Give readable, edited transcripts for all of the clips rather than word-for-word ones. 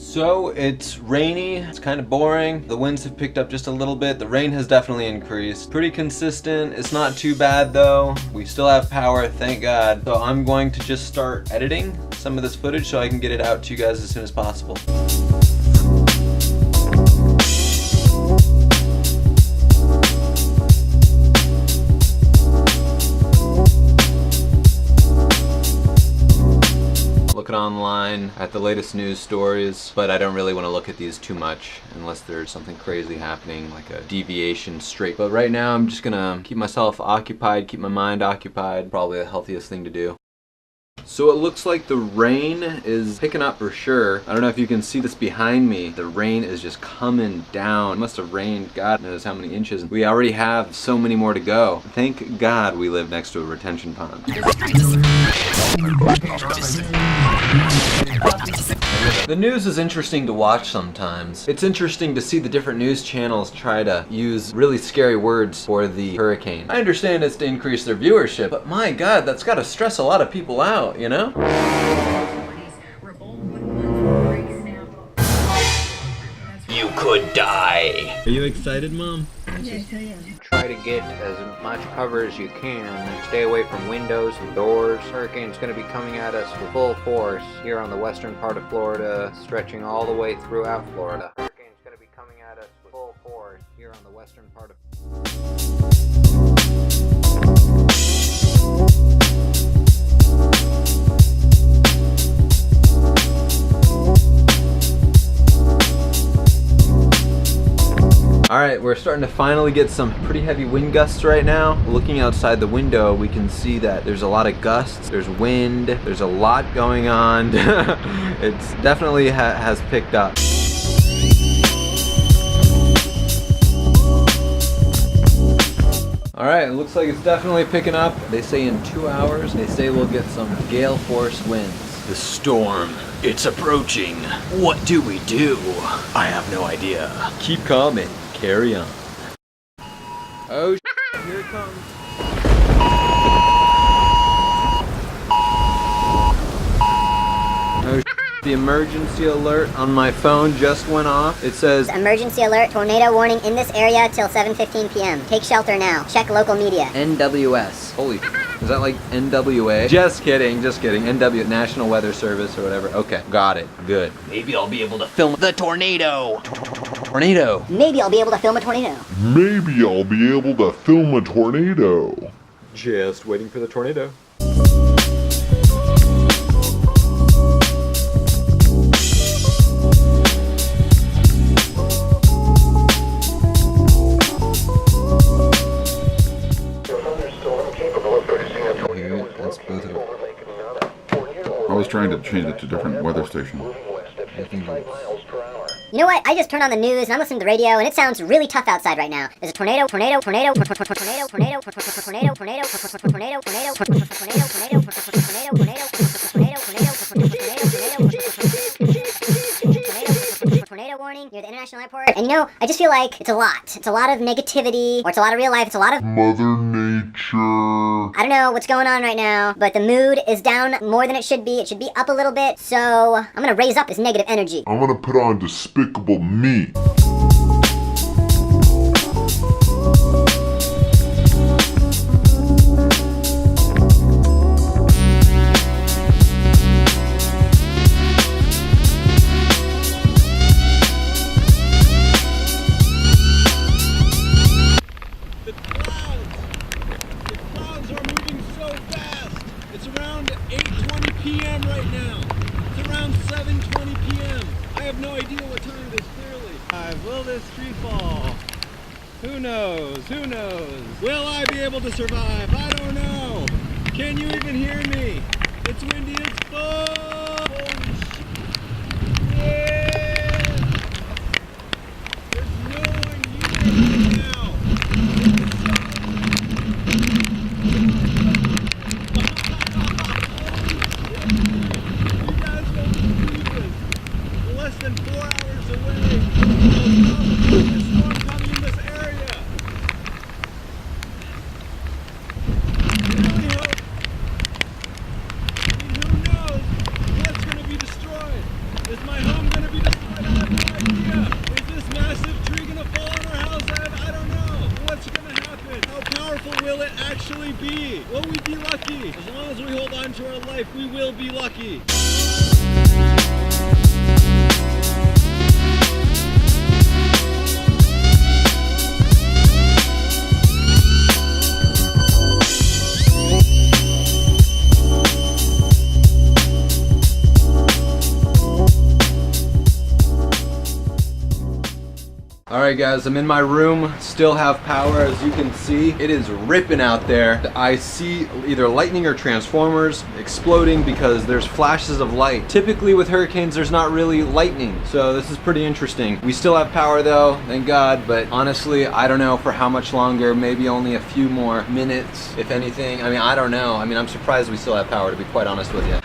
So it's rainy, it's kind of boring. The winds have picked up just a little bit. The rain has definitely increased. Pretty consistent. It's not too bad though. We still have power, thank God. So I'm going to just start editing some of this footage so I can get it out to you guys as soon as possible. Looking online at the latest news stories, but I don't really want to look at these too much unless there's something crazy happening, like a deviation straight. But right now I'm just gonna keep myself occupied, keep my mind occupied. Probably the healthiest thing to do. So it looks like the rain is picking up for sure. I don't know if you can see this behind me. The rain is just coming down. It must have rained God knows how many inches. We already have so many more to go. Thank God we live next to a retention pond. The news is interesting to watch sometimes. It's interesting to see the different news channels try to use really scary words for the hurricane. I understand it's to increase their viewership, but my God, that's gotta stress a lot of people out, you know? You could die. Are you excited, Mom? Try to get as much cover as you can. Stay away from windows and doors. Hurricane's going to be coming at us with full force here on the western part of Florida, stretching all the way throughout Florida. Hurricane's going to be coming at us with full force here on the western part of Alright, we're starting to finally get some pretty heavy wind gusts right now. Looking outside the window, we can see that there's a lot of gusts, there's wind, there's a lot going on. It's definitely has picked up. Alright, it looks like it's definitely picking up. They say in 2 hours, they say we'll get some gale force winds. The storm, it's approaching. What do we do? I have no idea. Keep calm and carry on. Oh, here it comes. Oh, the emergency alert on my phone just went off. It says, emergency alert, tornado warning in this area till 7:15 p.m. Take shelter now. Check local media. NWS. Holy, is that like NWA? Just kidding, just kidding. NW, National Weather Service or whatever. Okay, got it. Good. Maybe I'll be able to film the tornado. Tornado. Maybe I'll be able to film a tornado. Maybe I'll be able to film a tornado. Just waiting for the tornado. I was trying to change it to different weather station. You know what? I just turned on the news and I'm listening to the radio and it sounds really tough outside right now. There's a tornado, tornado, tornado, tornado, tornado, tornado, tornado, tornado, tornado, tornado, tornado, tornado, tornado warning near the international airport. And you know, I just feel like it's a lot. It's a lot of negativity, or it's a lot of real life. It's a lot of Mother Nature. I don't know what's going on right now, but the mood is down more than it should be. It should be up a little bit. So I'm gonna raise up this negative energy. I'm gonna put on Despicable Me. around 8:20 p.m. right now. It's around 7:20 p.m. I have no idea what time it is clearly. Will this tree fall? Who knows? Who knows? Will I be able to survive? I don't know. Can you even hear me? It's windy, it's full. Holy shit. Yeah. There's no one here right now. You guys don't believe lucky. Alright guys, I'm in my room, still have power as you can see. It is ripping out there. I see either lightning or transformers exploding because there's flashes of light. Typically with hurricanes there's not really lightning, so this is pretty interesting. We still have power though, thank God, but honestly I don't know for how much longer, maybe only a few more minutes if anything. I mean, I don't know. I mean, I'm surprised we still have power, to be quite honest with you.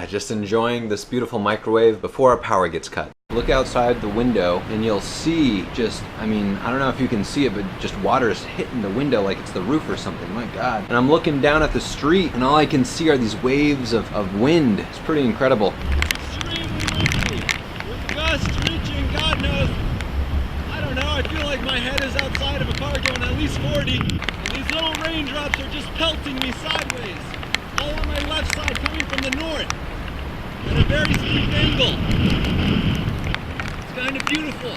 Just enjoying this beautiful microwave before our power gets cut. Look outside the window and you'll see just, I mean, I don't know if you can see it, but just water is hitting the window like it's the roof or something, my God. And I'm looking down at the street and all I can see are these waves of wind. It's pretty incredible. Extremely windy, with gusts reaching, God knows, I don't know, I feel like my head is outside of a car going at least 40. And these little raindrops are just pelting me sideways, all on my left side coming from the north, at a very steep angle. Kind of beautiful.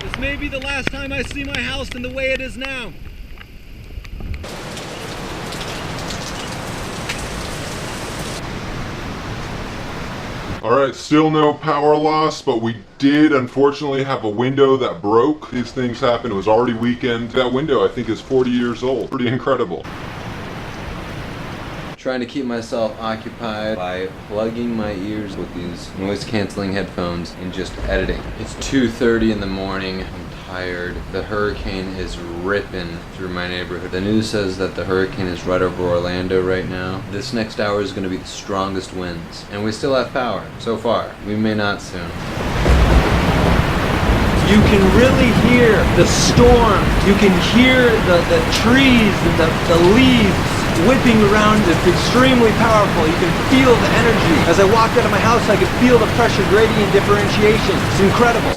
This may be the last time I see my house in the way it is now. Alright, still no power loss, but we did unfortunately have a window that broke. These things happened. It was already weekend. That window I think is 40 years old. Pretty incredible. Trying to keep myself occupied by plugging my ears with these noise canceling headphones and just editing. It's 2:30 in the morning. I'm tired. The hurricane is ripping through my neighborhood. The news says that the hurricane is right over Orlando right now. This next hour is going to be the strongest winds. And we still have power so far. We may not soon. You can really hear the storm. You can hear the trees and the leaves whipping around. It's extremely powerful. You can feel the energy. As I walked out of my house, I could feel the pressure gradient differentiation. It's incredible.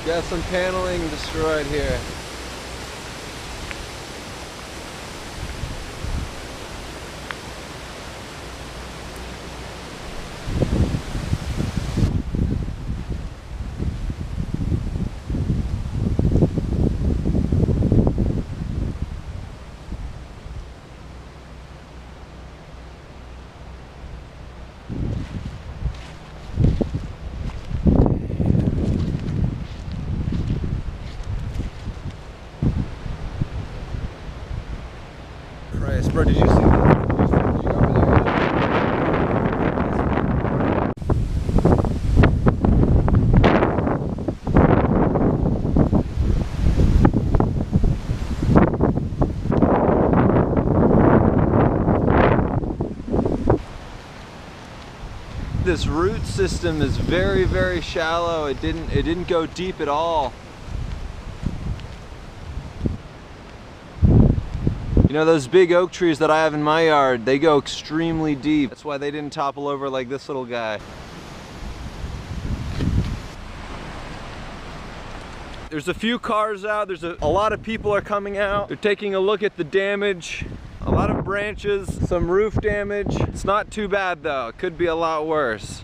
Got some paneling destroyed here. Bro, did you see that? You over there? This root system is very, very shallow. It didn't go deep at all. You know, those big oak trees that I have in my yard, they go extremely deep. That's why they didn't topple over like this little guy. There's a few cars out. There's a lot of people are coming out. They're taking a look at the damage. A lot of branches, some roof damage. It's not too bad though. It could be a lot worse.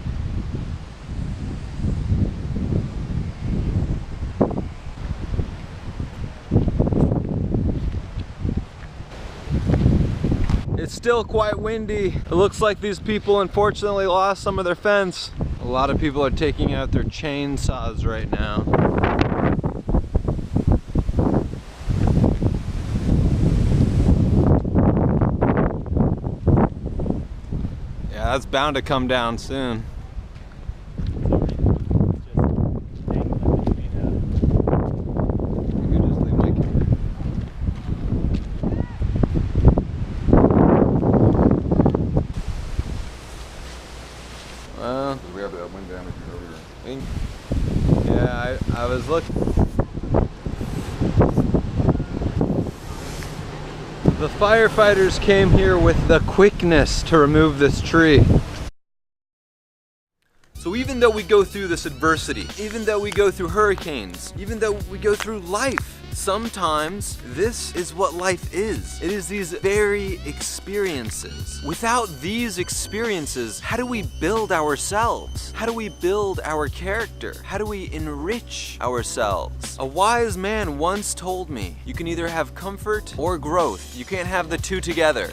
It's still quite windy. It looks like these people unfortunately lost some of their fence. A lot of people are taking out their chainsaws right now. Yeah, that's bound to come down soon. Yeah, I was looking. The firefighters came here with the quickness to remove this tree. So even though we go through this adversity, even though we go through hurricanes, even though we go through life, sometimes this is what life is. It is these very experiences. Without these experiences, how do we build ourselves? How do we build our character? How do we enrich ourselves? A wise man once told me, you can either have comfort or growth. You can't have the two together.